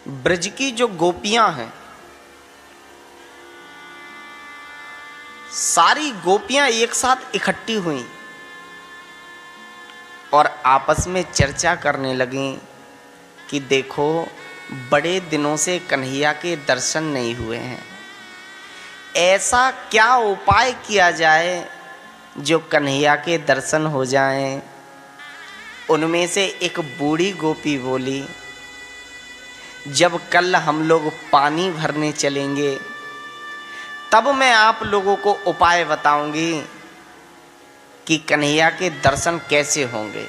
ब्रज की जो गोपियां हैं, सारी गोपियां एक साथ इकट्ठी हुई और आपस में चर्चा करने लगी कि देखो, बड़े दिनों से कन्हैया के दर्शन नहीं हुए हैं, ऐसा क्या उपाय किया जाए जो कन्हैया के दर्शन हो जाएं। उनमें से एक बूढ़ी गोपी बोली, जब कल हम लोग पानी भरने चलेंगे तब मैं आप लोगों को उपाय बताऊंगी कि कन्हैया के दर्शन कैसे होंगे।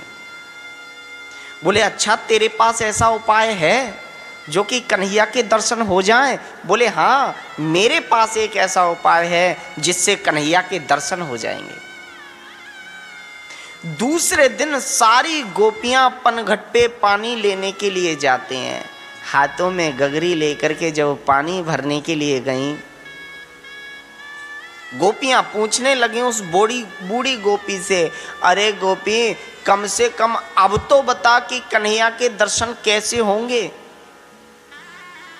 बोले, अच्छा तेरे पास ऐसा उपाय है जो कि कन्हैया के दर्शन हो जाएं? बोले, हाँ, मेरे पास एक ऐसा उपाय है जिससे कन्हैया के दर्शन हो जाएंगे। दूसरे दिन सारी गोपियां पनघट पे पानी लेने के लिए जाते हैं। हाथों में गगरी लेकर के जब पानी भरने के लिए गईं, गोपियां पूछने लगी उस बूढ़ी गोपी से, अरे गोपी, कम से कम अब तो बता कि कन्हैया के दर्शन कैसे होंगे।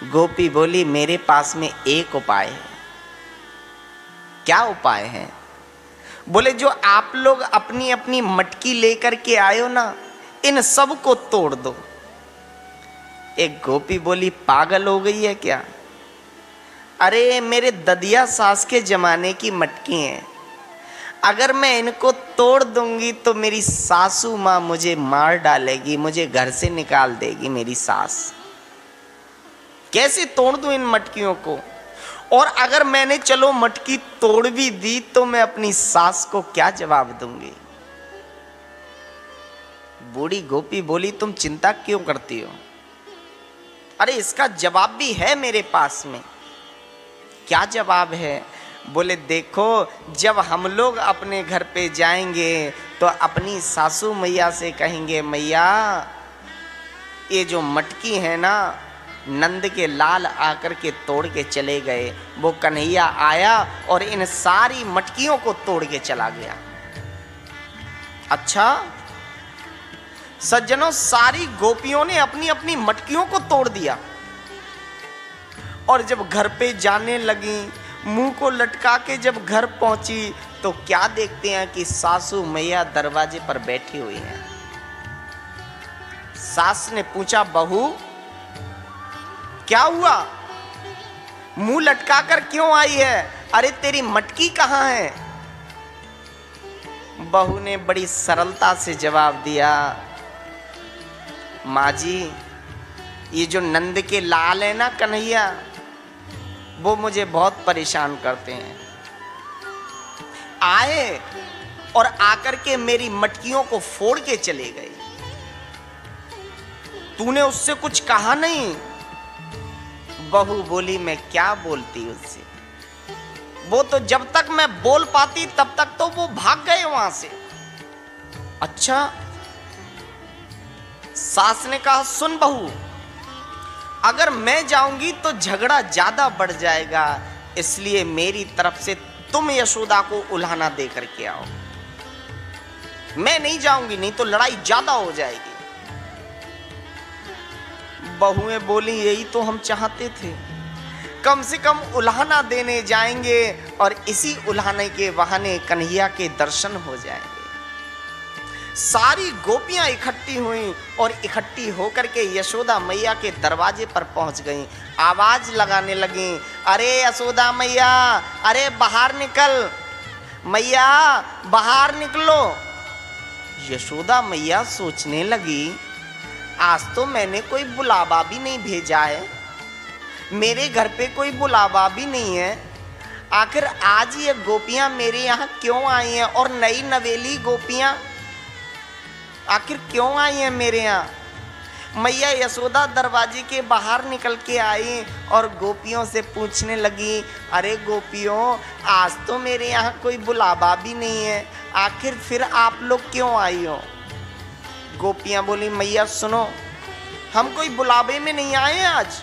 गोपी बोली, मेरे पास में एक उपाय है। क्या उपाय है? बोले, जो आप लोग अपनी अपनी मटकी लेकर के आए हो ना, इन सब को तोड़ दो। एक गोपी बोली, पागल हो गई है क्या? अरे मेरे ददिया सास के जमाने की मटकी हैं, अगर मैं इनको तोड़ दूंगी तो मेरी सासू माँ मुझे मार डालेगी, मुझे घर से निकाल देगी मेरी सास। कैसे तोड़ दूं इन मटकियों को? और अगर मैंने चलो मटकी तोड़ भी दी तो मैं अपनी सास को क्या जवाब दूंगी? बूढ़ी गोपी बोली, तुम चिंता क्यों करती हो? अरे इसका जवाब भी है मेरे पास में। क्या जवाब है? बोले, देखो, जब हम लोग अपने घर पे जाएंगे तो अपनी सासू मैया से कहेंगे, मैया, ये जो मटकी है ना, नंद के लाल आकर के तोड़ के चले गए, वो कन्हैया आया और इन सारी मटकियों को तोड़ के चला गया। अच्छा सज्जनों, सारी गोपियों ने अपनी अपनी मटकियों को तोड़ दिया और जब घर पे जाने लगी, मुंह को लटका के जब घर पहुंची तो क्या देखते हैं कि सासू मैया दरवाजे पर बैठी हुई हैं। सास ने पूछा, बहू क्या हुआ? मुंह लटका कर क्यों आई है? अरे तेरी मटकी कहां है? बहू ने बड़ी सरलता से जवाब दिया, माँ जी, ये जो नंद के लाल है ना कन्हैया, वो मुझे बहुत परेशान करते हैं। आए और आकर के मेरी मटकियों को फोड़ के चले गए। तूने उससे कुछ कहा नहीं? बहू बोली, मैं क्या बोलती उससे, वो तो जब तक मैं बोल पाती तब तक तो वो भाग गए वहां से। अच्छा। सास ने कहा, सुन बहू, अगर मैं जाऊंगी तो झगड़ा ज्यादा बढ़ जाएगा, इसलिए मेरी तरफ से तुम यशोदा को उल्हाना दे करके आओ। मैं नहीं जाऊंगी, नहीं तो लड़ाई ज्यादा हो जाएगी। बहुएं बोली, यही तो हम चाहते थे, कम से कम उल्हाना देने जाएंगे और इसी उल्हाने के बहाने कन्हैया के दर्शन हो जाएंगे। सारी गोपियां इकट्ठी हुई और इकट्ठी होकर के यशोदा मैया के दरवाजे पर पहुंच गईं। आवाज लगाने लगी, अरे यशोदा मैया, अरे बाहर निकल, मैया बाहर निकलो। यशोदा मैया सोचने लगी, आज तो मैंने कोई बुलावा भी नहीं भेजा है, मेरे घर पे कोई बुलावा भी नहीं है, आखिर आज ये गोपियां मेरे यहाँ क्यों आई हैं? और नई नवेली गोपियां आखिर क्यों आई हैं मेरे यहाँ? मैया यशोदा दरवाजे के बाहर निकल के आई और गोपियों से पूछने लगी, अरे गोपियों, आज तो मेरे यहाँ कोई बुलावा भी नहीं है, आखिर फिर आप लोग क्यों आई हो? गोपियां बोली, मैया सुनो, हम कोई बुलावे में नहीं आए हैं आज।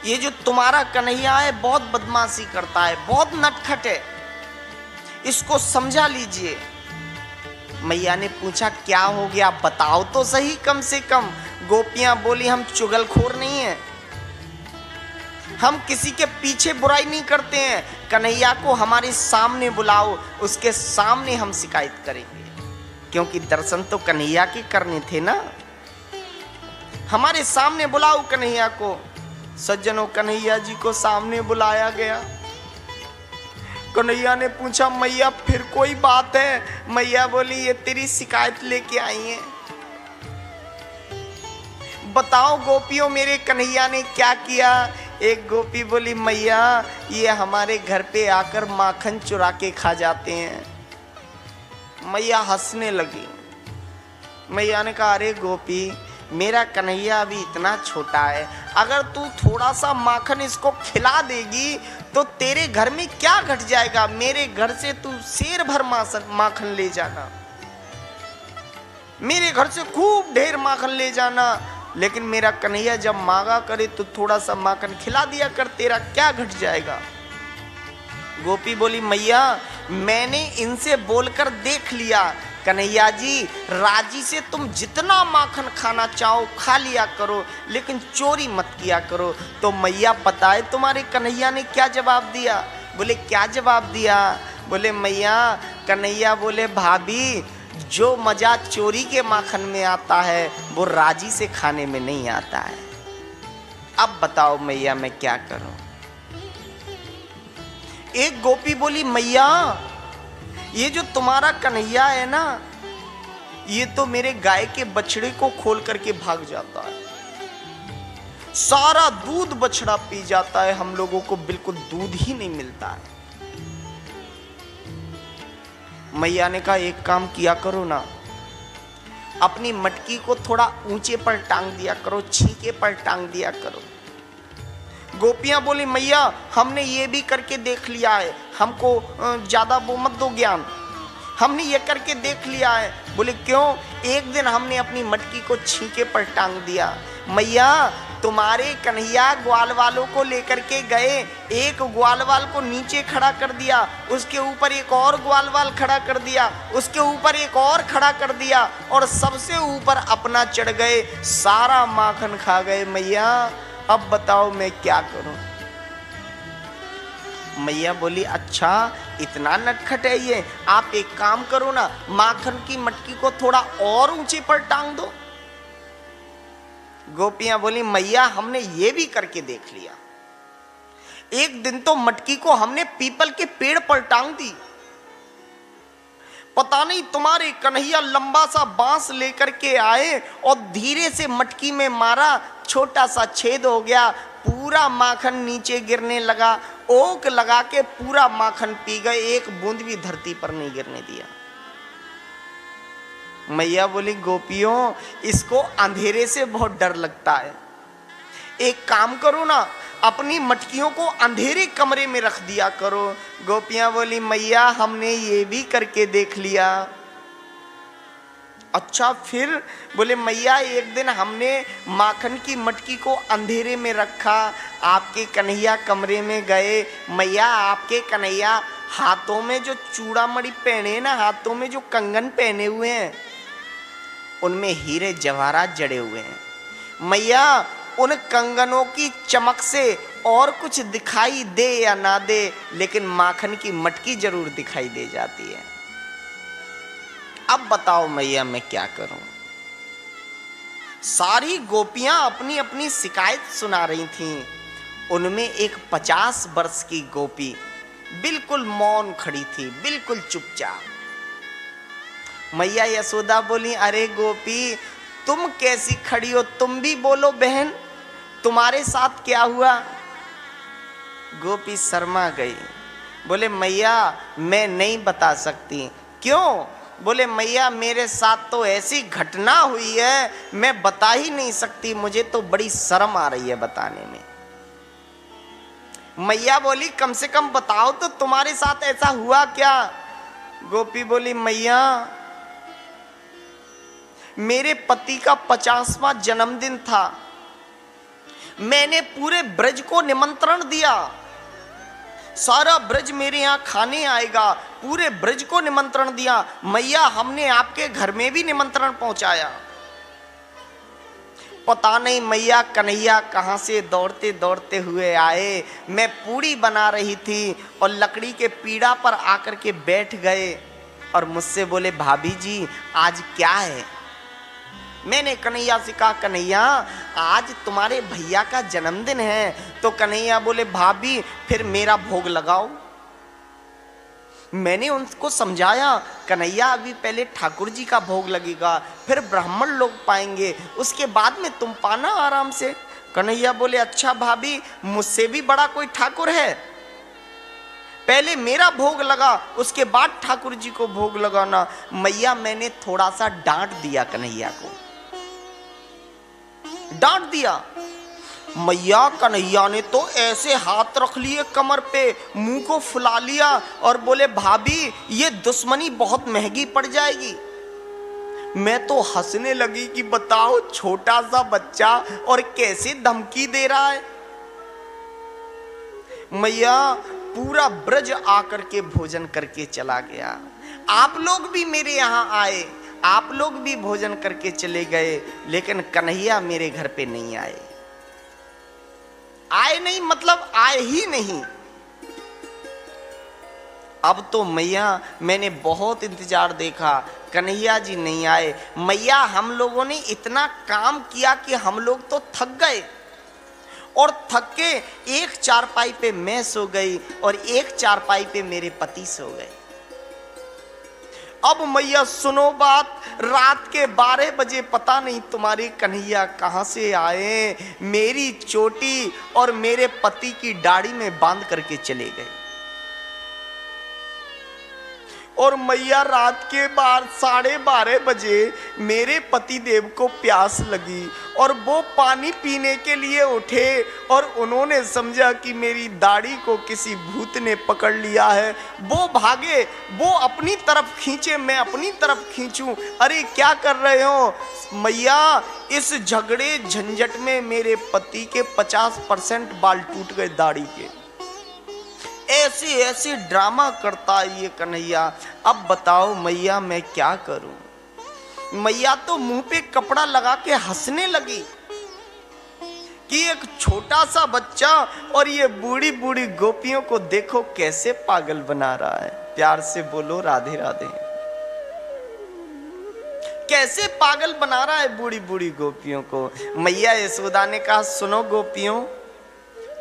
ये जो तुम्हारा कन्हैया है बहुत बदमाशी करता है, बहुत नटखट है, इसको समझा लीजिए। मैया ने पूछा क्या हो गया, बताओ तो सही कम से कम। गोपियां बोली हम चुगलखोर नहीं है, हम किसी के पीछे बुराई नहीं करते हैं, कन्हैया को हमारे सामने बुलाओ, उसके सामने हम शिकायत करेंगे, क्योंकि दर्शन तो कन्हैया के करने थे ना। हमारे सामने बुलाओ कन्हैया को। सज्जनों, कन्हैया जी को सामने बुलाया गया। कन्हैया ने पूछा मैया फिर कोई बात है? मैया बोली ये तेरी शिकायत लेके आई है, बताओ गोपियों मेरे कन्हैया ने क्या किया। एक गोपी बोली मैया ये हमारे घर पे आकर माखन चुरा के खा जाते हैं। मैया हंसने लगी। मैया ने कहा अरे गोपी, मेरा कन्हैया अभी इतना छोटा है, अगर तू थोड़ा सा माखन इसको खिला देगी तो तेरे घर में क्या घट जाएगा। मेरे घर से तू शेर भर माखन ले जाना, मेरे घर से खूब ढेर माखन ले जाना, लेकिन मेरा कन्हैया जब मांगा करे तो थोड़ा सा माखन खिला दिया कर, तेरा क्या घट जाएगा। गोपी बोली मैया मैंने इनसे बोलकर देख लिया, कन्हैया जी राजी से तुम जितना माखन खाना चाहो खा लिया करो, लेकिन चोरी मत किया करो। तो मैया पता है तुम्हारे कन्हैया ने क्या जवाब दिया? बोले क्या जवाब दिया? बोले मैया कन्हैया बोले भाभी जो मजा चोरी के माखन में आता है वो राजी से खाने में नहीं आता है। अब बताओ मैया मैं क्या करूं। एक गोपी बोली मैया ये जो तुम्हारा कन्हैया है ना, ये तो मेरे गाय के बछड़े को खोल करके भाग जाता है, सारा दूध बछड़ा पी जाता है, हम लोगों को बिल्कुल दूध ही नहीं मिलता है। मैया ने कहा एक काम किया करो ना, अपनी मटकी को थोड़ा ऊंचे पर टांग दिया करो, छीके पर टांग दिया करो। गोपियां बोली मैया हमने ये भी करके देख लिया है, हमको ज्यादा वो मत दो ज्ञान, हमने ये करके देख लिया है। बोले क्यों? एक दिन हमने अपनी मटकी को छीके पर टांग दिया, मैया तुम्हारे कन्हैया ग्वाल वालों को लेकर के गए, एक ग्वाल वाल को नीचे खड़ा कर दिया, उसके ऊपर एक और ग्वाल वाल खड़ा कर दिया, उसके ऊपर एक और खड़ा कर दिया, और सबसे ऊपर अपना चढ़ गए, सारा माखन खा गए। मैया अब बताओ मैं क्या करूं। मैया बोली अच्छा इतना नटखट है ये, आप एक काम करो ना, माखन की मटकी को थोड़ा और ऊंचे पर टांग दो। गोपियां बोली मैया हमने ये भी करके देख लिया, एक दिन तो मटकी को हमने पीपल के पेड़ पर टांग दी, पता नहीं तुम्हारे कन्हैया लंबा सा बांस लेकर के आए और धीरे से मटकी में मारा, छोटा सा छेद हो गया, पूरा माखन नीचे गिरने लगा, ओक लगा के पूरा माखन पी गए, एक बूंद भी धरती पर नहीं गिरने दिया। मैया बोली गोपियों इसको अंधेरे से बहुत डर लगता है, एक काम करो ना अपनी मटकियों को अंधेरे कमरे में रख दिया करो। गोपियां बोली मैया हमने ये भी करके देख लिया। अच्छा फिर? बोले मैया एक दिन हमने माखन की मटकी को अंधेरे में रखा, आपके कन्हैया कमरे में गए, मैया आपके कन्हैया हाथों में जो चूड़ामणि पहने ना, हाथों में जो कंगन पहने हुए हैं उनमें हीरे जवाहरात जड़े हुए हैं। मैया उन कंगनों की चमक से और कुछ दिखाई दे या ना दे, लेकिन माखन की मटकी जरूर दिखाई दे जाती है। अब बताओ मैया मैं क्या करूं। सारी गोपियां अपनी अपनी शिकायत सुना रही थीं। उनमें एक 50 वर्ष की गोपी बिल्कुल मौन खड़ी थी, बिल्कुल चुपचाप। मैया यशोदा बोली अरे गोपी तुम कैसी खड़ी हो, तुम भी बोलो बहन, तुम्हारे साथ क्या हुआ। गोपी शर्मा गई, बोले मैया मैं नहीं बता सकती। क्यों? बोले मैया मेरे साथ तो ऐसी घटना हुई है मैं बता ही नहीं सकती, मुझे तो बड़ी शर्म आ रही है बताने में। मैया बोली कम से कम बताओ तो तुम्हारे साथ ऐसा हुआ क्या। गोपी बोली मैया मेरे पति का 50वां जन्मदिन था, मैंने पूरे ब्रज को निमंत्रण दिया, सारा ब्रज मेरे यहाँ खाने आएगा, पूरे ब्रज को निमंत्रण दिया। मैया हमने आपके घर में भी निमंत्रण पहुंचाया। पता नहीं मैया कन्हैया कहाँ से दौड़ते दौड़ते हुए आए। मैं पूड़ी बना रही थी और लकड़ी के पीड़ा पर आकर के बैठ गए और मुझसे बोले भाभी जी आज क्या है। मैंने कन्हैया से कहा कन्हैया आज तुम्हारे भैया का जन्मदिन है। तो कन्हैया बोले भाभी फिर मेरा भोग लगाओ। मैंने उनको समझाया कन्हैया अभी पहले ठाकुर जी का भोग लगेगा, फिर ब्राह्मण लोग पाएंगे, उसके बाद में तुम पाना आराम से। कन्हैया बोले अच्छा भाभी मुझसे भी बड़ा कोई ठाकुर है, पहले मेरा भोग लगा उसके बाद ठाकुर जी को भोग लगाना। मैया मैंने थोड़ा सा डांट दिया, कन्हैया को डांट दिया। मैया कन्हैया ने तो ऐसे हाथ रख लिए कमर पे, मुंह को फुला लिया और बोले भाभी ये दुश्मनी बहुत महंगी पड़ जाएगी। मैं तो हंसने लगी कि बताओ छोटा सा बच्चा और कैसे धमकी दे रहा है। मैया पूरा ब्रज आकर के भोजन करके चला गया। आप लोग भी मेरे यहाँ आए, आप लोग भी भोजन करके चले गए, लेकिन कन्हैया मेरे घर पे नहीं आए। आए नहीं मतलब आए ही नहीं। अब तो मैया मैंने बहुत इंतजार देखा, कन्हैया जी नहीं आए। मैया हम लोगों ने इतना काम किया कि हम लोग तो थक गए और थक के एक चारपाई पे मैं सो गई और एक चारपाई पे मेरे पति सो गए। अब मैया सुनो बात, रात के 12 बजे पता नहीं तुम्हारे कन्हैया कहां से आए, मेरी चोटी और मेरे पति की दाढ़ी में बांध करके चले गए। और मैया रात के 12:30 बजे मेरे पति देव को प्यास लगी और वो पानी पीने के लिए उठे और उन्होंने समझा कि मेरी दाढ़ी को किसी भूत ने पकड़ लिया है। वो भागे, वो अपनी तरफ खींचे, मैं अपनी तरफ खींचूं। अरे क्या कर रहे हो मैया? इस झगड़े झंझट में मेरे पति के 50% बाल टूट गए दाढ़ी के। ऐसे ऐसे ड्रामा करता है ये कन्हैया। अब बताओ मैया मैं क्या करूं? मैया तो मुंह पे कपड़ा लगा के हंसने लगी कि एक छोटा सा बच्चा और ये बूढ़ी बूढ़ी गोपियों को देखो कैसे पागल बना रहा है। प्यार से बोलो राधे राधे। कैसे पागल बना रहा है बूढ़ी बूढ़ी गोपियों को। मैया यशोदा ने कहा सुनो गोपियों,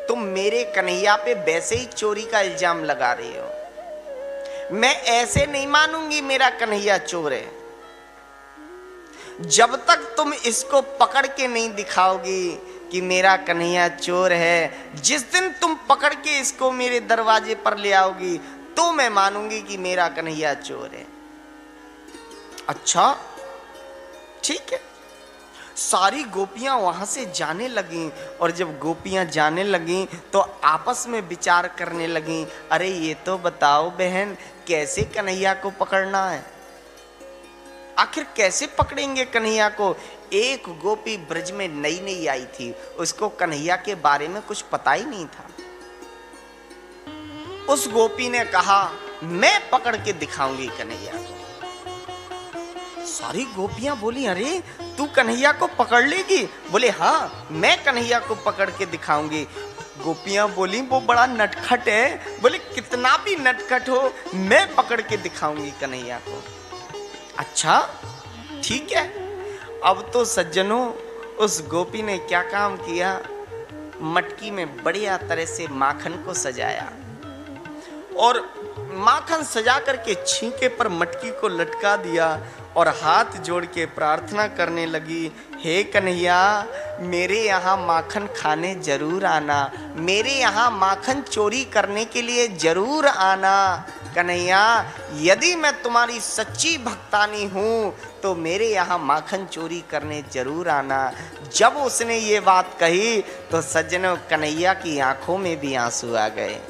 तुम मेरे कन्हैया पे वैसे ही चोरी का इल्जाम लगा रही हो। मैं ऐसे नहीं मानूंगी मेरा कन्हैया चोर है। जब तक तुम इसको पकड़ के नहीं दिखाओगी कि मेरा कन्हैया चोर है, जिस दिन तुम पकड़ के इसको मेरे दरवाजे पर ले आओगी तो मैं मानूंगी कि मेरा कन्हैया चोर है। अच्छा ठीक है। सारी गोपियां वहां से जाने लगी और जब गोपियां जाने लगी तो आपस में विचार करने लगी, अरे ये तो बताओ बहन कैसे कन्हैया को पकड़ना है, आखिर कैसे पकड़ेंगे कन्हैया को। एक गोपी ब्रज में नई नई आई थी, उसको कन्हैया के बारे में कुछ पता ही नहीं था। उस गोपी ने कहा मैं पकड़ के दिखाऊंगी कन्हैया को। सारी गोपियां बोली अरे तू कन्हैया को पकड़ लेगी? बोले हाँ मैं कन्हैया को पकड़ के दिखाऊंगी। गोपियां बोली वो बड़ा नटखट है। बोले कितना भी नटखट हो मैं पकड़ के दिखाऊंगी कन्हैया को। अच्छा ठीक है। अब तो सज्जनों उस गोपी ने क्या काम किया, मटकी में बढ़िया तरह से माखन को सजाया और माखन सजा करके छींके पर मटकी को लटका दिया और हाथ जोड़ के प्रार्थना करने लगी, हे कन्हैया मेरे यहाँ माखन खाने जरूर आना, मेरे यहाँ माखन चोरी करने के लिए जरूर आना। कन्हैया यदि मैं तुम्हारी सच्ची भक्तानी हूँ तो मेरे यहाँ माखन चोरी करने जरूर आना। जब उसने ये बात कही तो सज्जनों कन्हैया की आंखों में भी आंसू आ गए।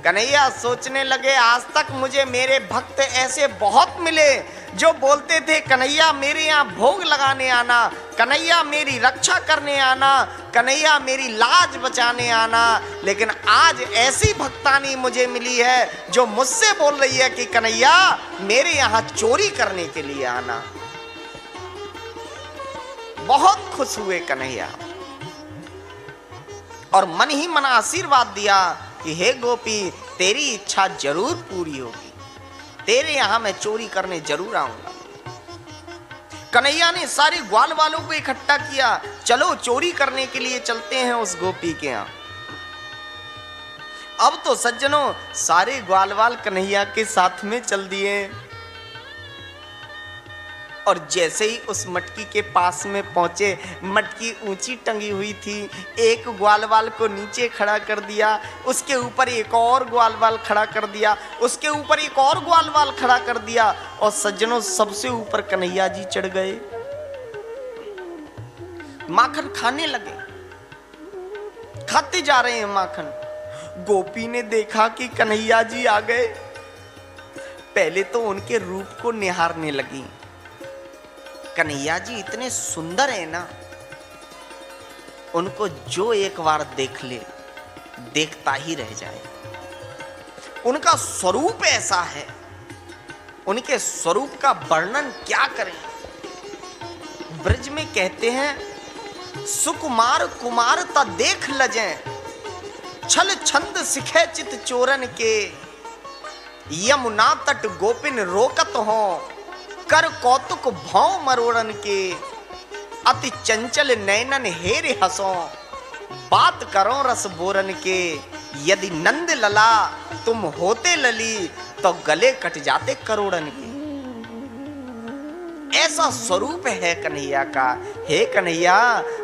कन्हैया सोचने लगे आज तक मुझे मेरे भक्त ऐसे बहुत मिले, जो बोलते थे कन्हैया मेरे यहाँ भोग लगाने आना, कन्हैया मेरी रक्षा करने आना, कन्हैया मेरी लाज बचाने आना, लेकिन आज ऐसी भक्तानी मुझे मिली है जो मुझसे बोल रही है कि कन्हैया मेरे यहाँ चोरी करने के लिए आना। बहुत खुश हुए कन्हैया और मन ही मन आशीर्वाद दिया कि हे गोपी तेरी इच्छा जरूर पूरी होगी, तेरे यहां मैं चोरी करने जरूर आऊंगा। कन्हैया ने सारे ग्वाल वालों को इकट्ठा किया, चलो चोरी करने के लिए चलते हैं उस गोपी के यहां। अब तो सज्जनों सारे ग्वाल वाल कन्हैया के साथ में चल दिए और जैसे ही उस मटकी के पास में पहुंचे, मटकी ऊंची टंगी हुई थी, एक ग्वालवाल को नीचे खड़ा कर दिया, उसके ऊपर एक और ग्वालवाल खड़ा कर दिया, उसके ऊपर एक और ग्वालवाल खड़ा कर दिया और सज्जनों सबसे ऊपर कन्हैया जी चढ़ गए, माखन खाने लगे, खाते जा रहे हैं माखन। गोपी ने देखा कि कन्हैया जी आ गए, पहले तो उनके रूप को निहारने लगी। कन्हैया जी इतने सुंदर है ना, उनको जो एक बार देख ले देखता ही रह जाए। उनका स्वरूप ऐसा है, उनके स्वरूप का वर्णन क्या करें। ब्रज में कहते हैं सुकुमार कुमारता देख लजे, छल छंद सिखे चित चोरन के, यमुना तट गोपिन रोकत हो, कर कौतुक भौं मरोड़न के, अति चंचल नैनन हेरे हसो, बात करो रस बोरन के, यदि नंद लला तुम होते लली, तो गले कट जाते करोड़न के। ऐसा स्वरूप है कन्हैया का। हे कन्हैया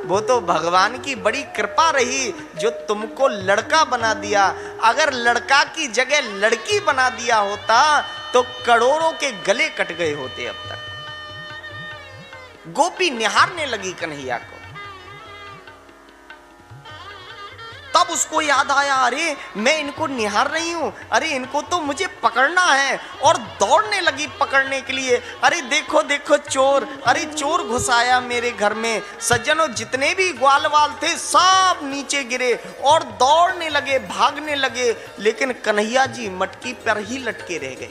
वो तो भगवान की बड़ी कृपा रही जो तुमको लड़का बना दिया, अगर लड़का की जगह लड़की बना दिया होता तो करोड़ों के गले कट गए होते अब तक। गोपी निहारने लगी कन्हैया को, तब उसको याद आया अरे मैं इनको निहार रही हूं, अरे इनको तो मुझे पकड़ना है, और दौड़ने लगी पकड़ने के लिए। अरे देखो देखो चोर, अरे चोर घुस आया मेरे घर में। सज्जनों जितने भी ग्वालवाल थे सब नीचे गिरे और दौड़ने लगे, भागने लगे, लेकिन कन्हैया जी मटकी पर ही लटके रह गए।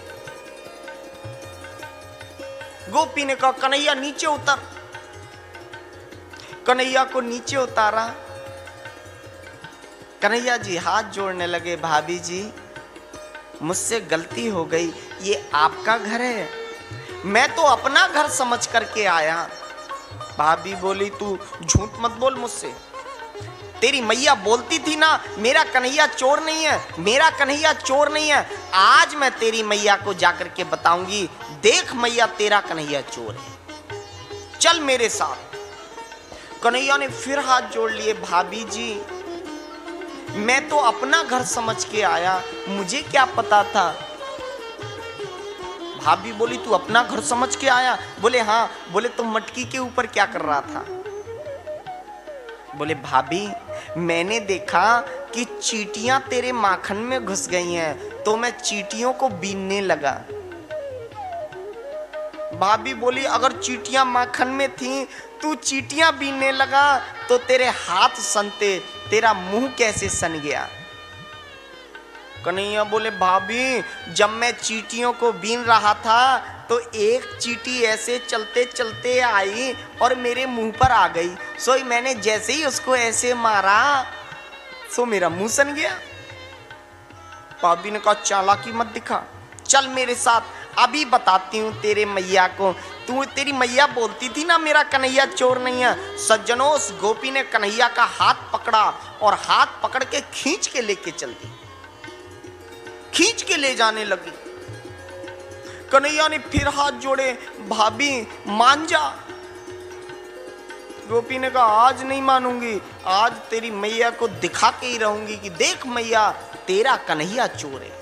गोपी ने कहा कन्हैया नीचे उतर। कन्हैया को नीचे उतारा। कन्हैया जी हाथ जोड़ने लगे, भाभी जी मुझसे गलती हो गई, ये आपका घर है, मैं तो अपना घर समझ करके आया। भाभी बोली तू झूठ मत बोल मुझसे, तेरी मैया बोलती थी ना मेरा कन्हैया चोर नहीं है, मेरा कन्हैया चोर नहीं है। आज मैं तेरी मैया को जाकर के बताऊंगी, देख मैया तेरा कन्हैया चोर है, चल मेरे साथ। कन्हैया ने फिर हाथ जोड़ लिए, भाभी जी मैं तो अपना घर समझ के आया, मुझे क्या पता था। भाभी बोली तू अपना घर समझ के आया? बोले हाँ। बोले तुम मटकी के ऊपर क्या कर रहा था? बोले भाभी मैंने देखा कि चींटियां तेरे माखन में घुस गई हैं, तो मैं चींटियों को बीनने लगा। भाभी बोली अगर चींटियां माखन में थी, तू चींटियां बीनने लगा तो तेरे हाथ सनते, तेरा मुंह कैसे सन गया? कन्हैया बोले भाभी जब मैं चींटियों को बीन रहा था तो एक चींटी ऐसे चलते चलते आई और मेरे मुंह पर आ गई, सो मैंने जैसे ही उसको ऐसे मारा सो मेरा मुंह सन गया। भाभी ने कहा चालाकी मत दिखा, चल मेरे साथ, अभी बताती हूँ तेरे मैया को। तेरी मैया बोलती थी ना मेरा कन्हैया चोर नहीं है। सज्जनों उस गोपी ने कन्हैया का हाथ पकड़ा और हाथ पकड़ के खींच के लेके चल दी, खींच के ले जाने लगी। कन्हैया ने फिर हाथ जोड़े, भाभी मान जा। गोपी ने कहा आज नहीं मानूंगी, आज तेरी मैया को दिखा के ही रहूंगी कि देख मैया तेरा कन्हैया चोर है।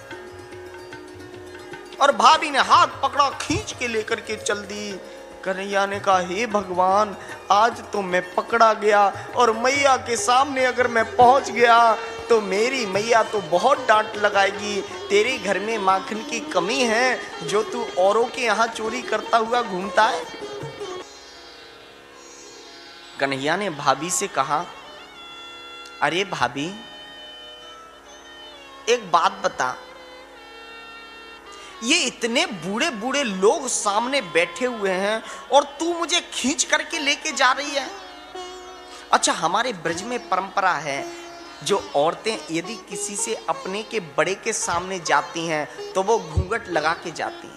और भाभी ने हाथ पकड़ा, खींच के लेकर के चल दी। कन्हैया ने कहा हे भगवान आज तो मैं पकड़ा गया और मैया के सामने अगर मैं पहुंच गया तो मेरी मैया तो बहुत डांट लगाएगी, तेरे घर में माखन की कमी है जो तू औरों के यहाँ चोरी करता हुआ घूमता है। कन्हैया ने भाभी से कहा, अरे भाभी एक बात बता, ये इतने बूढ़े बूढ़े लोग सामने बैठे हुए हैं और तू मुझे खींच करके लेके जा रही है। अच्छा, हमारे ब्रज में परंपरा है, जो औरतें यदि किसी से अपने के बड़े के सामने जाती हैं तो वो घूंघट लगा के जाती हैं।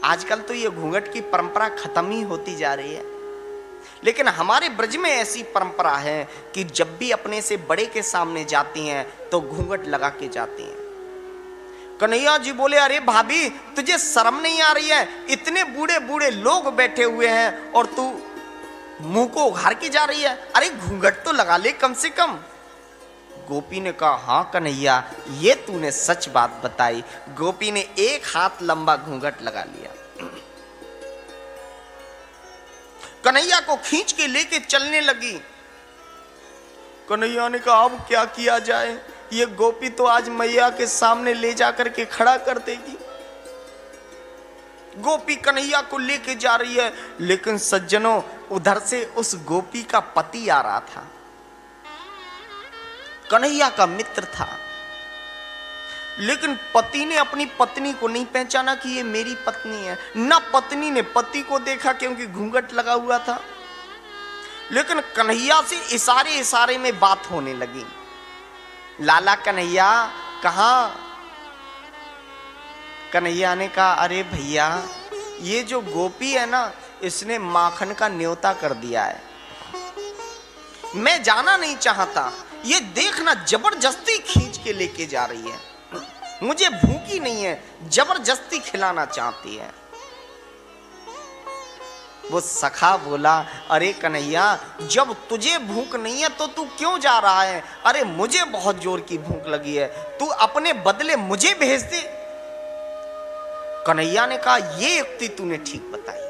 आजकल तो ये घूंघट की परंपरा खत्म ही होती जा रही है, लेकिन हमारे ब्रज में ऐसी परंपरा है कि जब भी अपने से बड़े के सामने जाती हैं तो घूंघट लगा के जाती हैं। कन्हैया जी बोले, अरे भाभी तुझे शर्म नहीं आ रही है? इतने बूढ़े बूढ़े लोग बैठे हुए हैं और तू मुंह को उघार के जा रही है, अरे घूंघट तो लगा ले कम से कम। गोपी ने कहा, हाँ कन्हैया ये तूने सच बात बताई। गोपी ने एक हाथ लंबा घूंघट लगा लिया, कन्हैया को खींच के लेके चलने लगी। कन्हैया ने कहा, अब क्या किया जाए, ये गोपी तो आज मैया के सामने ले जाकर के खड़ा कर देगी। गोपी कन्हैया को लेके जा रही है, लेकिन सज्जनों उधर से उस गोपी का पति आ रहा था, कन्हैया का मित्र था, लेकिन पति ने अपनी पत्नी को नहीं पहचाना कि ये मेरी पत्नी है। ना पत्नी ने पति को देखा क्योंकि घूंघट लगा हुआ था। लेकिन कन्हैया से इशारे इशारे में बात होने लगी। लाला कन्हैया कहाँ? कन्हैया ने कहा, अरे भैया ये जो गोपी है ना, इसने माखन का न्योता कर दिया है, मैं जाना नहीं चाहता, ये देखना जबरदस्ती खींच के लेके जा रही है, मुझे भूखी नहीं है, जबरदस्ती खिलाना चाहती है। वो सखा बोला, अरे कन्हैया जब तुझे भूख नहीं है तो तू क्यों जा रहा है? अरे मुझे बहुत जोर की भूख लगी है, तू अपने बदले मुझे भेज दे। कन्हैया ने कहा, ये युक्ति तूने ठीक बताई,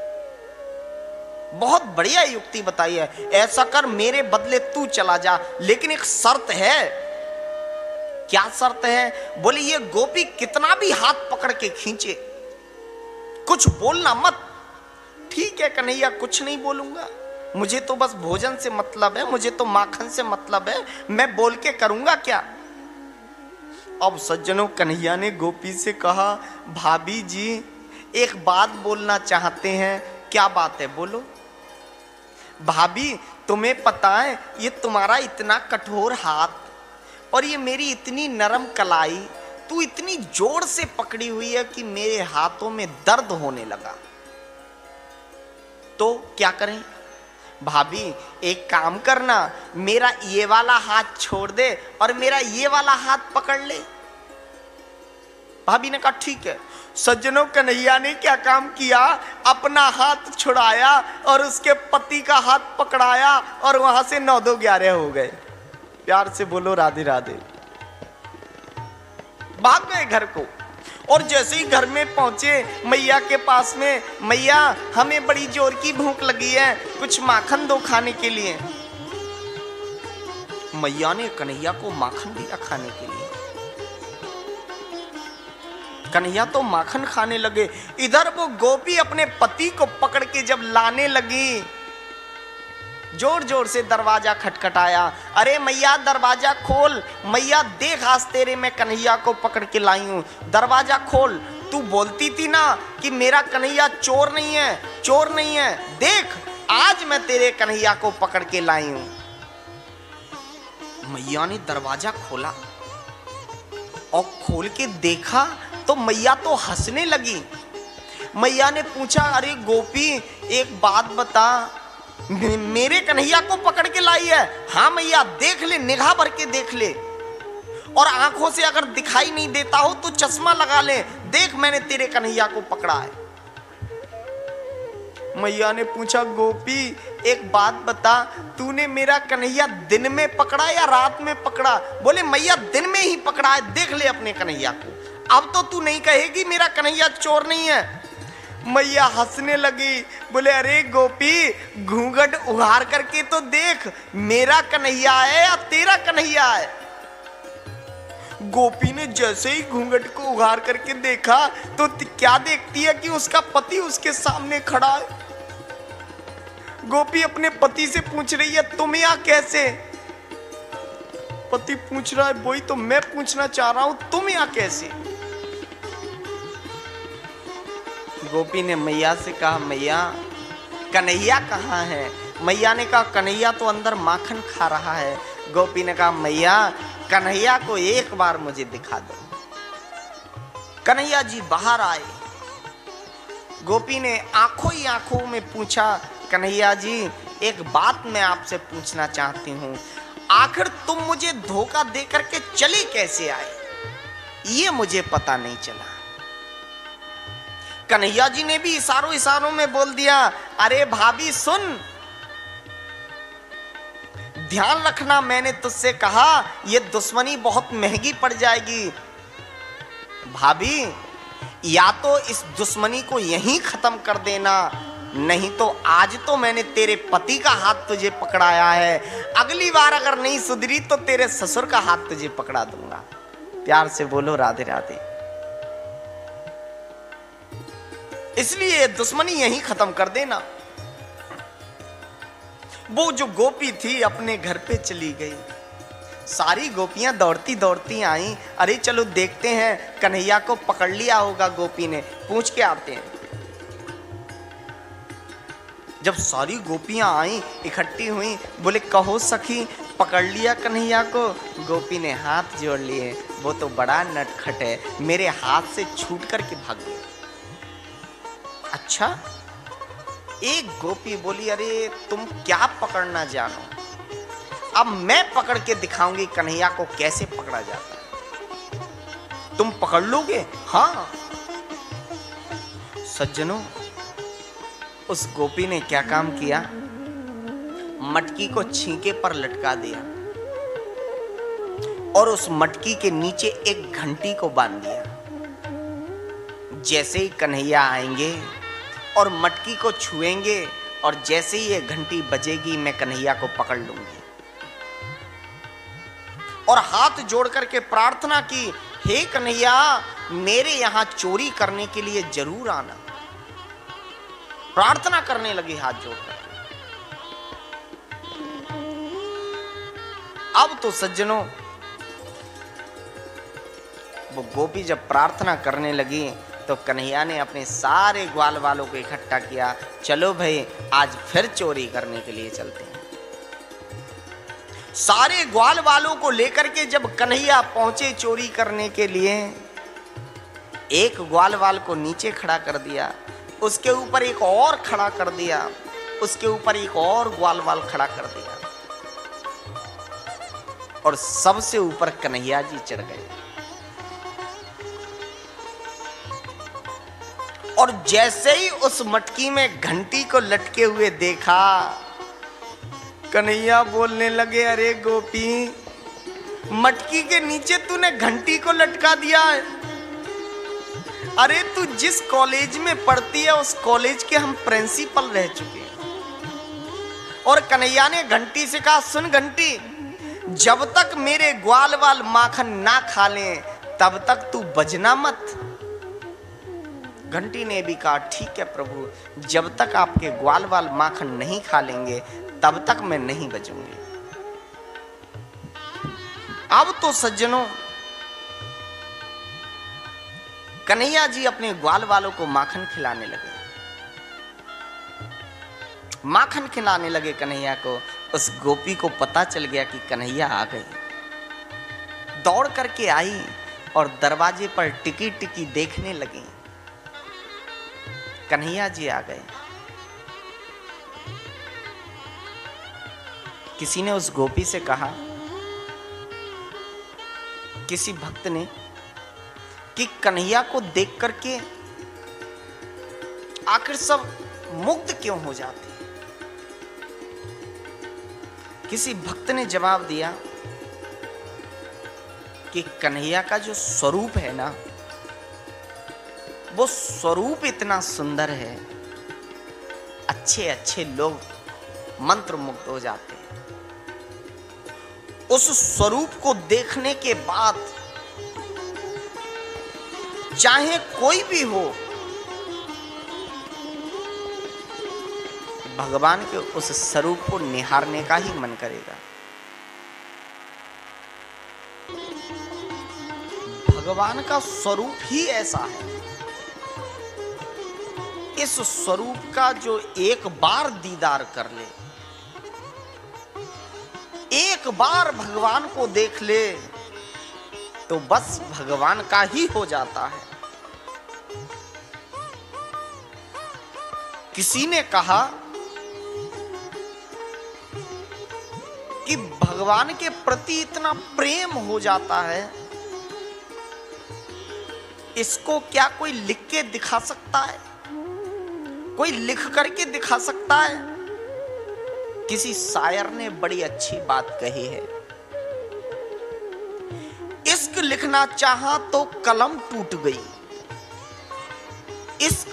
बहुत बढ़िया युक्ति बताई है, ऐसा कर मेरे बदले तू चला जा, लेकिन एक शर्त है। क्या शर्त है? बोले, ये गोपी कितना भी हाथ पकड़ के खींचे, कुछ बोलना मत। ठीक है कन्हैया, कुछ नहीं बोलूंगा, मुझे तो बस भोजन से मतलब है, मुझे तो माखन से मतलब है, मैं बोल के करूंगा क्या। अब सज्जनों कन्हैया ने गोपी से कहा, भाभी जी एक बात बोलना चाहते हैं। क्या बात है? बोलो। भाभी तुम्हें पता है ये तुम्हारा इतना कठोर हाथ और ये मेरी इतनी नरम कलाई, तू इतनी जोर से पकड़ी हुई है कि मेरे हाथों में दर्द होने लगा, तो क्या करें? भाभी एक काम करना, मेरा ये वाला हाथ छोड़ दे और मेरा ये वाला हाथ पकड़ ले। भाभी ने कहा ठीक है। सज्जनों कन्हैया ने क्या काम किया, अपना हाथ छुड़ाया और उसके पति का हाथ पकड़ाया और वहां से 9-2-11 हो गए। प्यार से बोलो राधे राधे। भाग गए घर को और जैसे ही घर में पहुंचे मैया के पास में, मैया हमें बड़ी जोर की भूख लगी है, कुछ माखन दो खाने के लिए। मैया ने कन्हैया को माखन दिया खाने के लिए। कन्हैया तो माखन खाने लगे, इधर वो गोपी अपने पति को पकड़ के जब लाने लगी, जोर जोर से दरवाजा खटखटाया। अरे मैया दरवाजा खोल, मैया देख आज तेरे मैं कन्हैया को पकड़ के लाई हूं, दरवाजा खोल। तू बोलती थी ना कि मेरा कन्हैया चोर नहीं है, चोर नहीं है, देख आज मैं तेरे कन्हैया को पकड़ के लाई हूं। मैया ने दरवाजा खोला और खोल के देखा तो मैया तो हंसने लगी। मैया ने पूछा, अरे गोपी एक बात बता, मेरे कन्हैया को पकड़ के लाई है? हाँ मैया, देख ले, निगाह भर के देख ले, और आंखों से अगर दिखाई नहीं देता हो तो चश्मा लगा ले, देख मैंने तेरे कन्हैया को पकड़ा है। मैया ने पूछा, गोपी एक बात बता, तूने मेरा कन्हैया दिन में पकड़ा या रात में पकड़ा? बोले मैया दिन में ही पकड़ा है, देख ले अपने कन्हैया को, अब तो तू नहीं कहेगी मेरा कन्हैया चोर नहीं है। मैया हंसने लगी, बोले अरे गोपी घूंघट उघार करके तो देख, मेरा कन्हैया है या तेरा कन्हैया है। गोपी ने जैसे ही घूंघट को उघार करके देखा तो क्या देखती है कि उसका पति उसके सामने खड़ा है। गोपी अपने पति से पूछ रही है तुम यहाँ कैसे। पति पूछ रहा है वही तो मैं पूछना चाह रहा हूं, तुम यहाँ कैसे। गोपी ने मैया से कहा मैया कन्हैया कहाँ है। मैया ने कहा कन्हैया तो अंदर माखन खा रहा है। गोपी ने कहा मैया कन्हैया को एक बार मुझे दिखा दो। कन्हैया जी बाहर आए। गोपी ने आंखों ही आंखों में पूछा कन्हैया जी एक बात मैं आपसे पूछना चाहती हूँ, आखिर तुम मुझे धोखा दे करके चले कैसे आए, ये मुझे पता नहीं चला। कन्हैया जी ने भी इशारों इशारों में बोल दिया अरे भाभी सुन, ध्यान रखना मैंने तुझसे कहा ये दुश्मनी बहुत महंगी पड़ जाएगी। भाभी या तो इस दुश्मनी को यहीं खत्म कर देना, नहीं तो आज तो मैंने तेरे पति का हाथ तुझे पकड़ाया है, अगली बार अगर नहीं सुधरी तो तेरे ससुर का हाथ तुझे पकड़ा दूंगा। प्यार से बोलो राधे राधे। इसलिए दुश्मनी यहीं खत्म कर देना। वो जो गोपी थी अपने घर पे चली गई। सारी गोपियां दौड़ती दौड़ती आई, अरे चलो देखते हैं कन्हैया को पकड़ लिया होगा गोपी ने, पूछ के आते हैं। जब सारी गोपियां आई इकट्ठी हुई, बोले कहो सखी पकड़ लिया कन्हैया को। गोपी ने हाथ जोड़ लिए, वो तो बड़ा नटखट है, मेरे हाथ से छूट करके भाग गया। अच्छा। एक गोपी बोली अरे तुम क्या पकड़ना जानो, अब मैं पकड़ के दिखाऊंगी कन्हैया को कैसे पकड़ा जाता है, तुम पकड़ लोगे। हाँ सज्जनों, उस गोपी ने क्या काम किया, मटकी को छींके पर लटका दिया और उस मटकी के नीचे एक घंटी को बांध दिया। जैसे ही कन्हैया आएंगे और मटकी को छुएंगे और जैसे ही ये घंटी बजेगी मैं कन्हैया को पकड़ लूंगी। और हाथ जोड़ करके प्रार्थना की, हे कन्हैया मेरे यहां चोरी करने के लिए जरूर आना। प्रार्थना करने लगी हाथ जोड़कर। अब तो सज्जनों वो गोपी जब प्रार्थना करने लगी तो कन्हैया ने अपने सारे ग्वाल वालों को इकट्ठा किया, चलो भाई आज फिर चोरी करने के लिए चलते हैं। सारे ग्वाल वालों को लेकर के जब कन्हैया पहुंचे चोरी करने के लिए, एक ग्वाल वाल को नीचे खड़ा कर दिया, उसके ऊपर एक और खड़ा कर दिया, उसके ऊपर एक और ग्वाल वाल खड़ा कर दिया और सबसे ऊपर कन्हैया जी चढ़ गए। और जैसे ही उस मटकी में घंटी को लटके हुए देखा, कन्हैया बोलने लगे अरे गोपी मटकी के नीचे तूने घंटी को लटका दिया है, अरे तू जिस कॉलेज में पढ़ती है उस कॉलेज के हम प्रिंसिपल रह चुके हैं। और कन्हैया ने घंटी से कहा सुन घंटी, जब तक मेरे ग्वाल वाल माखन ना खा लें तब तक तू बजना मत। घंटी ने भी कहा ठीक है प्रभु, जब तक आपके ग्वाल वाल माखन नहीं खा लेंगे तब तक मैं नहीं बचूंगी। अब तो सज्जनों कन्हैया जी अपने ग्वाल वालों को माखन खिलाने लगे। माखन खिलाने लगे कन्हैया को। उस गोपी को पता चल गया कि कन्हैया आ गए। दौड़ करके आई और दरवाजे पर टिकी टिकी देखने लगी। कन्हैया जी आ गए। किसी ने उस गोपी से कहा, किसी भक्त ने, कि कन्हैया को देख करके आखिर सब मुग्ध क्यों हो जाते। किसी भक्त ने जवाब दिया कि कन्हैया का जो स्वरूप है ना वो स्वरूप इतना सुंदर है, अच्छे अच्छे लोग मंत्र मुग्ध हो जाते हैं। उस स्वरूप को देखने के बाद चाहे कोई भी हो, भगवान के उस स्वरूप को निहारने का ही मन करेगा। भगवान का स्वरूप ही ऐसा है। इस स्वरूप का जो एक बार दीदार कर ले, एक बार भगवान को देख ले, तो बस भगवान का ही हो जाता है। किसी ने कहा कि भगवान के प्रति इतना प्रेम हो जाता है, इसको क्या कोई लिख के दिखा सकता है? कोई लिख करके दिखा सकता है? किसी शायर ने बड़ी अच्छी बात कही है, इश्क लिखना चाहा तो कलम टूट गई। इश्क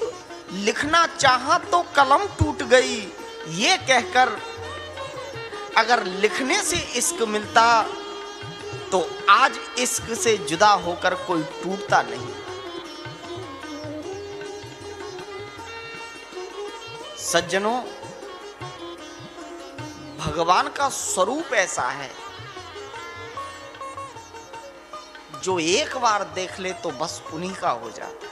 लिखना चाहा तो कलम टूट गई, ये कहकर अगर लिखने से इश्क मिलता तो आज इश्क से जुदा होकर कोई टूटता नहीं। सज्जनों, भगवान का स्वरूप ऐसा है जो एक बार देख ले तो बस उन्हीं का हो जाता है।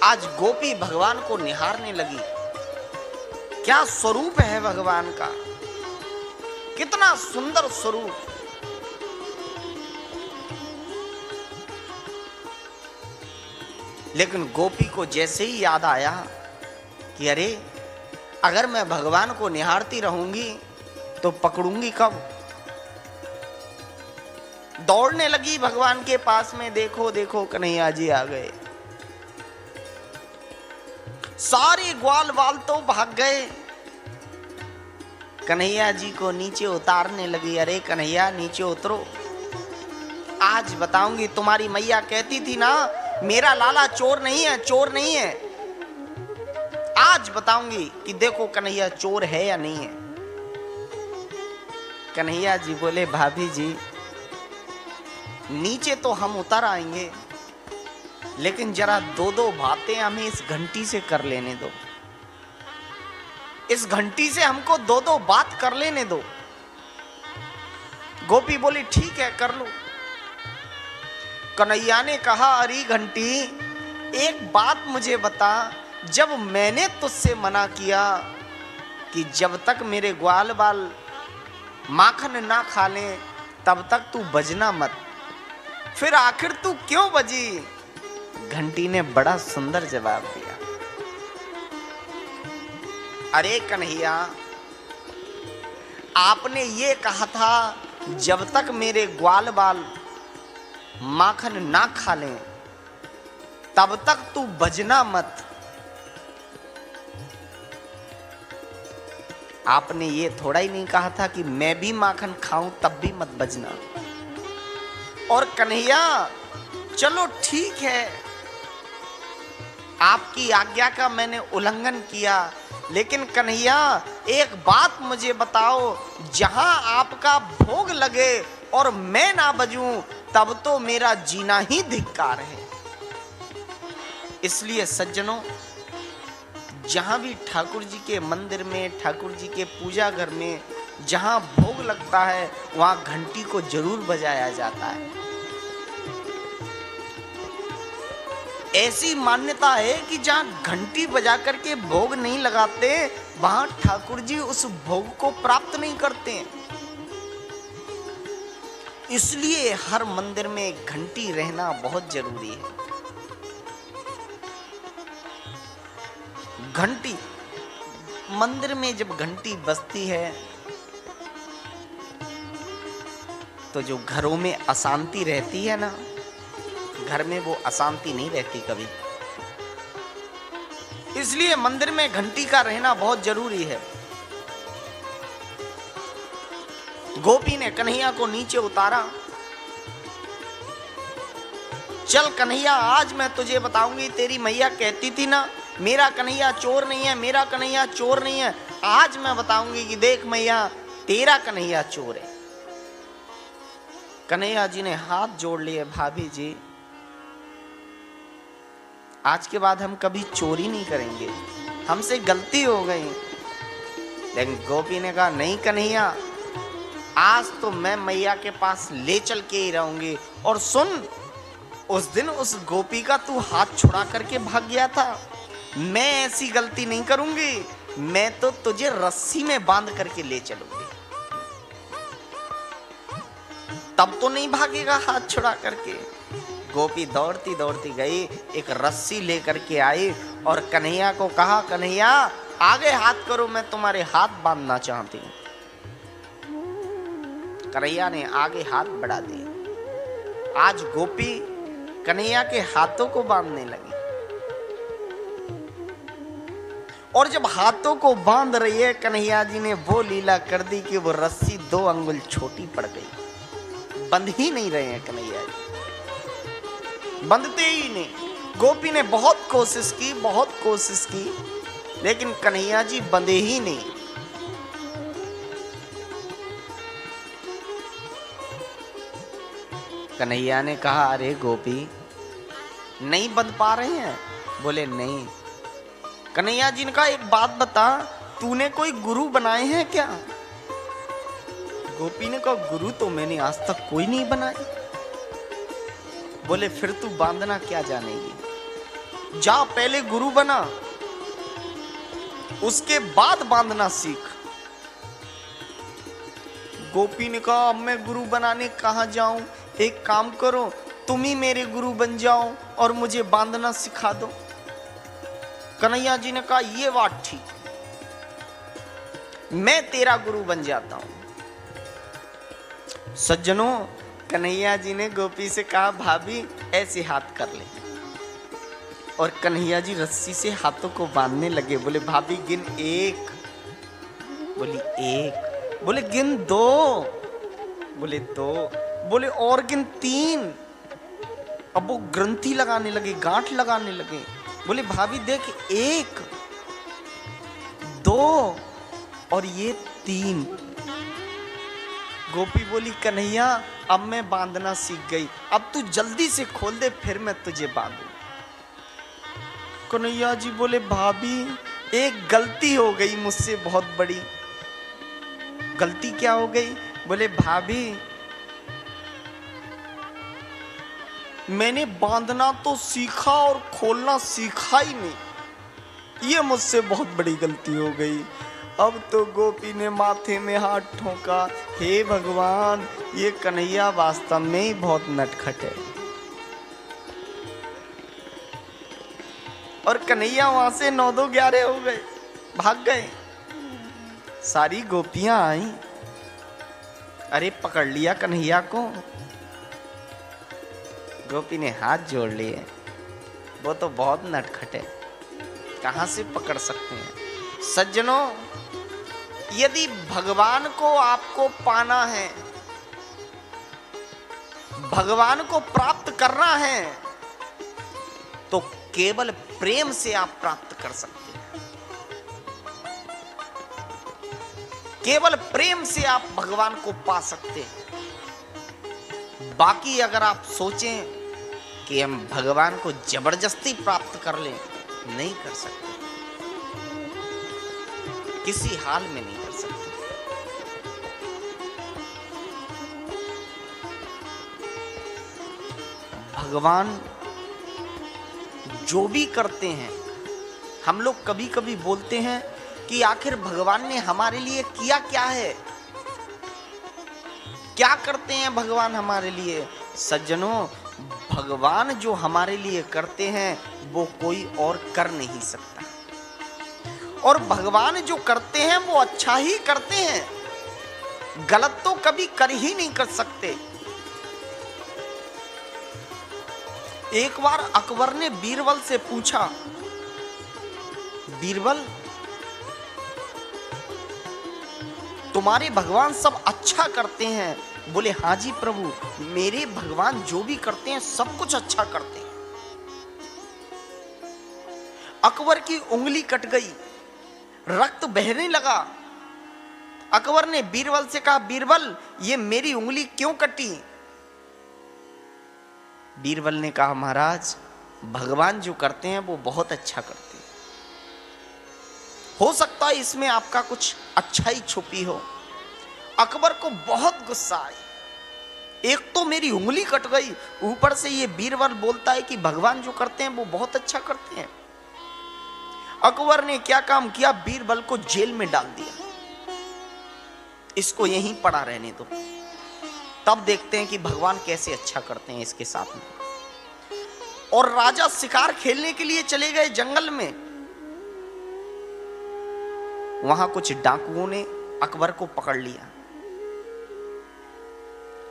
आज गोपी भगवान को निहारने लगी। क्या स्वरूप है भगवान का, कितना सुंदर स्वरूप। लेकिन गोपी को जैसे ही याद आया कि अरे अगर मैं भगवान को निहारती रहूंगी तो पकड़ूंगी कब, दौड़ने लगी भगवान के पास में। देखो देखो कन्हैया जी आ गए। सारे ग्वाल वाल तो भाग गए, कन्हैया जी को नीचे उतारने लगी। अरे कन्हैया नीचे उतरो, आज बताऊंगी। तुम्हारी मैया कहती थी ना मेरा लाला चोर नहीं है, चोर नहीं है। आज बताऊंगी कि देखो कन्हैया चोर है या नहीं है। कन्हैया जी बोले भाभी जी नीचे तो हम उतर आएंगे, लेकिन जरा दो दो बातें हमें इस घंटी से कर लेने दो। इस घंटी से हमको दो दो बात कर लेने दो। गोपी बोली ठीक है कर लो। कन्हैया ने कहा अरे घंटी एक बात मुझे बता, जब मैंने तुझसे मना किया कि जब तक मेरे ग्वाल बाल माखन ना खा लें तब तक तू बजना मत, फिर आखिर तू क्यों बजी? घंटी ने बड़ा सुंदर जवाब दिया। अरे कन्हैया आपने ये कहा था जब तक मेरे ग्वाल बाल माखन ना खा लें तब तक तू बजना मत। आपने ये थोड़ा ही नहीं कहा था कि मैं भी माखन खाऊं तब भी मत बजना। और कन्हैया चलो ठीक है, आपकी आज्ञा का मैंने उल्लंघन किया, लेकिन कन्हैया एक बात मुझे बताओ, जहां आपका भोग लगे और मैं ना बजूं तब तो मेरा जीना ही धिक्कार है। इसलिए सज्जनों, जहां भी ठाकुर जी के मंदिर में, ठाकुर जी के पूजा घर में जहां भोग लगता है वहां घंटी को जरूर बजाया जाता है। ऐसी मान्यता है कि जहां घंटी बजा करके भोग नहीं लगाते वहां ठाकुर जी उस भोग को प्राप्त नहीं करते हैं। इसलिए हर मंदिर में घंटी रहना बहुत जरूरी है। घंटी मंदिर में जब घंटी बजती है तो जो घरों में अशांति रहती है ना, घर में वो अशांति नहीं रहती कभी। इसलिए मंदिर में घंटी का रहना बहुत जरूरी है। गोपी ने कन्हैया को नीचे उतारा चल कन्हैया, आज मैं तुझे बताऊंगी, तेरी मैया कहती थी ना मेरा कन्हैया चोर नहीं है, मेरा कन्हैया चोर नहीं है, आज मैं बताऊंगी कि देख मैया तेरा कन्हैया चोर है। कन्हैया जी ने हाथ जोड़ लिए, भाभी जी आज के बाद हम कभी चोरी नहीं करेंगे, हमसे गलती हो गई। लेकिन गोपी ने कहा नहीं कन्हैया, आज तो मैं मैया के पास ले चल के ही रहूंगी। और सुन, उस दिन उस गोपी का तू हाथ छुड़ा करके भाग गया था, मैं ऐसी गलती नहीं करूंगी, मैं तो तुझे रस्सी में बांध करके ले चलूंगी। तब तो नहीं भागेगा हाथ छुड़ा करके। गोपी दौड़ती दौड़ती गई, एक रस्सी लेकर के आई और कन्हैया को कहा कन्हैया आगे हाथ करो, मैं तुम्हारे हाथ बांधना चाहती हूं। कन्हैया ने आगे हाथ बढ़ा दिए। आज गोपी कन्हैया के हाथों को बांधने लगी और जब हाथों को बांध रही है, कन्हैया जी ने वो लीला कर दी कि वो रस्सी 2 अंगुल छोटी पड़ गई। बंध ही नहीं रहे हैं कन्हैया जी, बंधते ही नहीं। गोपी ने बहुत कोशिश की, लेकिन कन्हैया जी बंधे ही नहीं। कन्हैया ने कहा अरे गोपी नहीं बंध पा रहे हैं? बोले नहीं। कन्हैया जी ने कहा एक बात बता, तूने कोई गुरु बनाए हैं क्या? गोपी ने कहा गुरु तो मैंने आज तक कोई नहीं बनाए। बोले फिर तू बांधना क्या जानेगी, जा पहले गुरु बना, उसके बाद बांधना सीख। गोपी ने कहा अब मैं गुरु बनाने कहां जाऊं, एक काम करो तुम ही मेरे गुरु बन जाओ और मुझे बांधना सिखा दो। कन्हैया जी ने कहा ये बात ठीक, मैं तेरा गुरु बन जाता हूं। सज्जनों, कन्हैया जी ने गोपी से कहा भाभी ऐसे हाथ कर ले, और कन्हैया जी रस्सी से हाथों को बांधने लगे। बोले भाभी गिन 1, बोली 1, बोले गिन 2, बोले 2, बोले और गिन 3। अब वो ग्रंथि लगाने लगे, गांठ लगाने लगे। बोले भाभी देख 1, 2 और ये 3। गोपी बोली कन्हैया अब मैं बांधना सीख गई, अब तू जल्दी से खोल दे फिर मैं तुझे बांधू। कन्हैया जी बोले भाभी एक गलती हो गई मुझसे बहुत बड़ी। गलती क्या हो गई? बोले भाभी मैंने बांधना तो सीखा और खोलना सीखा ही नहीं, ये मुझसे बहुत बड़ी गलती हो गई। अब तो गोपी ने माथे में हाथ ठोका, हे भगवान ये कन्हैया वास्तव में ही बहुत नटखट है। और कन्हैया वहां से 9-2-11 हो गए, भाग गए। सारी गोपियां आई, अरे पकड़ लिया कन्हैया को। गोपी ने हाथ जोड़ लिए, वो तो बहुत नटखट है, कहां से पकड़ सकते हैं। सज्जनों, यदि भगवान को आपको पाना है, भगवान को प्राप्त करना है, तो केवल प्रेम से आप प्राप्त कर सकते हैं। केवल प्रेम से आप भगवान को पा सकते हैं। बाकी अगर आप सोचें कि हम भगवान को जबरदस्ती प्राप्त कर लें, नहीं कर सकते, किसी हाल में नहीं कर सकते। भगवान जो भी करते हैं, हम लोग कभी कभी बोलते हैं कि आखिर भगवान ने हमारे लिए किया क्या है, क्या करते हैं भगवान हमारे लिए। सज्जनों, भगवान जो हमारे लिए करते हैं वो कोई और कर नहीं सकता, और भगवान जो करते हैं वो अच्छा ही करते हैं, गलत तो कभी कर ही नहीं कर सकते। एक बार अकबर ने बीरबल से पूछा, बीरबल तुम्हारे भगवान सब अच्छा करते हैं, बोले हाँ जी प्रभु, मेरे भगवान जो भी करते हैं सब कुछ अच्छा करते हैं। अकबर की उंगली कट गई, रक्त बहने लगा। अकबर ने बीरबल से कहा, बीरबल ये मेरी उंगली क्यों कटी? बीरबल ने कहा, महाराज भगवान जो करते हैं वो बहुत अच्छा करते हैं, हो सकता है इसमें आपका कुछ अच्छाई छुपी हो। अकबर को बहुत गुस्सा आई, एक तो मेरी उंगली कट गई, ऊपर से ये बीरबल बोलता है कि भगवान जो करते हैं वो बहुत अच्छा करते हैं। अकबर ने क्या काम किया, बीरबल को जेल में डाल दिया, इसको यहीं पड़ा रहने दो, तब देखते हैं कि भगवान कैसे अच्छा करते हैं इसके साथ में। और राजा शिकार खेलने के लिए चले गए जंगल में। वहां कुछ डाकुओं ने अकबर को पकड़ लिया।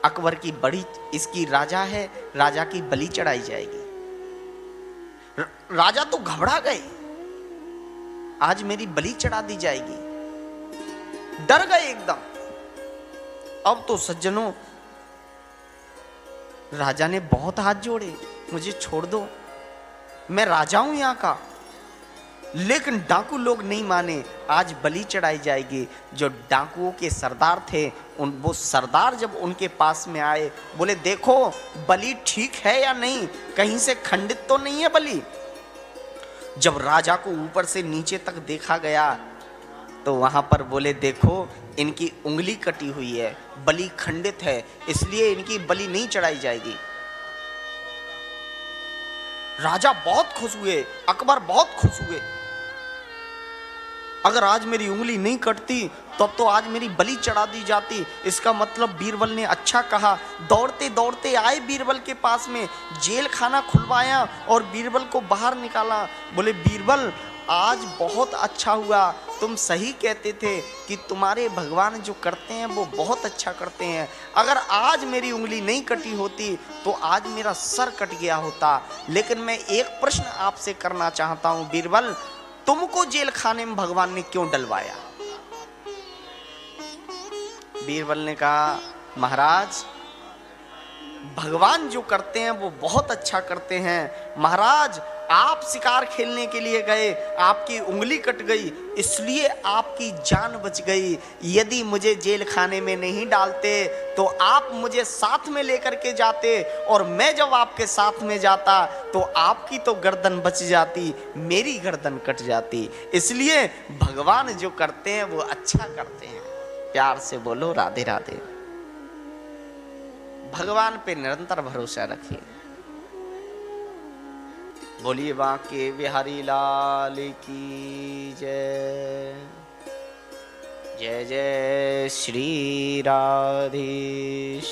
अकबर की बड़ी, इसकी राजा है, राजा की बलि चढ़ाई जाएगी। राजा तो घबरा गए, आज मेरी बलि चढ़ा दी जाएगी, डर गए एकदम। अब तो सज्जनों, राजा ने बहुत हाथ जोड़े, मुझे छोड़ दो, मैं राजा हूं यहां का। लेकिन डाकू लोग नहीं माने, आज बलि चढ़ाई जाएगी। जो डाकुओं के सरदार थे, वो सरदार जब उनके पास में आए, बोले देखो बलि ठीक है या नहीं, कहीं से खंडित तो नहीं है बलि। जब राजा को ऊपर से नीचे तक देखा गया तो वहां पर बोले देखो इनकी उंगली कटी हुई है, बलि खंडित है, इसलिए इनकी बलि नहीं चढ़ाई जाएगी। राजा बहुत खुश हुए, अकबर बहुत खुश हुए। अगर आज मेरी उंगली नहीं कटती तब तो आज मेरी बलि चढ़ा दी जाती। इसका मतलब बीरबल ने अच्छा कहा। दौड़ते दौड़ते आए बीरबल के पास में, जेल खाना खुलवाया और बीरबल को बाहर निकाला। बोले बीरबल आज बहुत अच्छा हुआ, तुम सही कहते थे कि तुम्हारे भगवान जो करते हैं वो बहुत अच्छा करते हैं। अगर आज मेरी उंगली नहीं कटी होती तो आज मेरा सर कट गया होता। लेकिन मैं एक प्रश्न आपसे करना चाहता हूं बीरबल, तुमको जेल खाने में भगवान ने क्यों डलवाया? बीरबल ने कहा महाराज भगवान जो करते हैं वो बहुत अच्छा करते हैं। महाराज आप शिकार खेलने के लिए गए, आपकी उंगली कट गई, इसलिए आपकी जान बच गई। यदि मुझे जेल खाने में नहीं डालते तो आप मुझे साथ में लेकर के जाते, और मैं जब आपके साथ में जाता तो आपकी तो गर्दन बच जाती, मेरी गर्दन कट जाती। इसलिए भगवान जो करते हैं वो अच्छा करते हैं। प्यार से बोलो राधे राधे। भगवान पे निरंतर भरोसा रखिए। बोलिए बांके बिहारी लाल की जय। जय जय श्री राधेश।